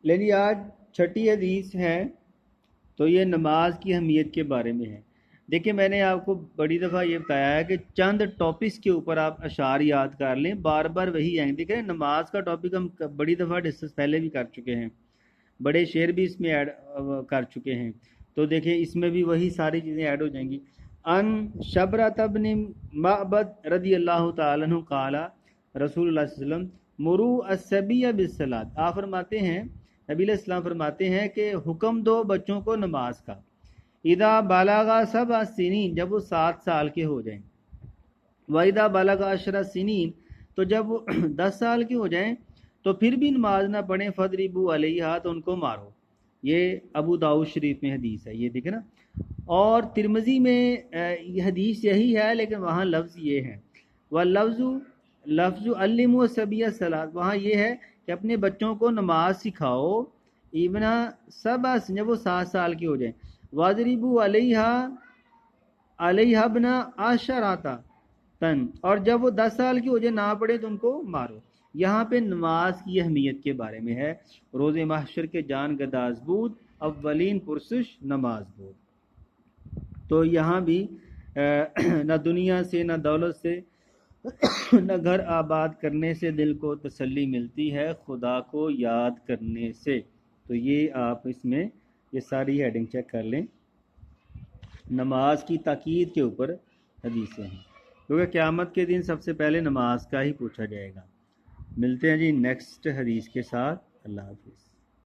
لیکن آج چھٹی حدیث ہے تو یہ نماز کی اہمیت کے بارے میں ہے۔ دیکھیں میں نے آپ کو بڑی دفعہ یہ بتایا ہے کہ چند ٹاپکس کے اوپر آپ اشعار یاد کر لیں، بار بار وہی آئیں گے۔ دیکھیں نماز کا ٹاپک ہم بڑی دفعہ ڈسکس پہلے بھی کر چکے ہیں، بڑے شعر بھی اس میں ایڈ کر چکے ہیں، تو دیکھیں اس میں بھی وہی ساری چیزیں ایڈ ہو جائیں گی۔ ان شبرۃ بن معبد رضی اللہ تعالیٰ عنہ قال رسول اللہ صلی اللہ علیہ وسلم مرو الصبی بالصلاۃ، آپ فرماتے ہیں، نبی علیہ السلام فرماتے ہیں کہ حکم دو بچوں کو نماز کا، اذا بلغ 7 سنین، جب وہ 7 سال کے ہو جائیں، وَإِذَا بَلَغَ 10 سنین، تو جب وہ 10 سال کے ہو جائیں تو پھر بھی نماز نہ پڑھیں، فَضْرِبُوا عَلَيْهَا، تو ان کو مارو۔ یہ ابو داؤد شریف میں حدیث ہے، یہ دیکھیں نا۔ اور ترمذی میں یہ حدیث یہی ہے لیکن وہاں لفظ یہ ہے، لفظ علموا الصبی الصلاۃ، وہاں یہ ہے کہ اپنے بچوں کو نماز سکھاؤ، ابنا 7، جب وہ 7 سال کے ہو جائیں، وَضْرِبُوا عَلَيْهَا ابْنَ 10 تن، اور جب وہ 10 سال کی ہو جائے نہ پڑھے تو ان کو مارو۔ یہاں پہ نماز کی اہمیت کے بارے میں ہے، روز محشر کے جان گداز بود، اولین پرسش نماز بود۔ تو یہاں بھی نہ دنیا سے، نہ دولت سے، نہ گھر آباد کرنے سے دل کو تسلی ملتی ہے، خدا کو یاد کرنے سے۔ تو یہ آپ اس میں یہ ساری ہیڈنگ چیک کر لیں، نماز کی تاکید کے اوپر حدیثیں ہیں، کیونکہ قیامت کے دن سب سے پہلے نماز کا ہی پوچھا جائے گا۔ ملتے ہیں جی نیکسٹ حدیث کے ساتھ، اللہ حافظ۔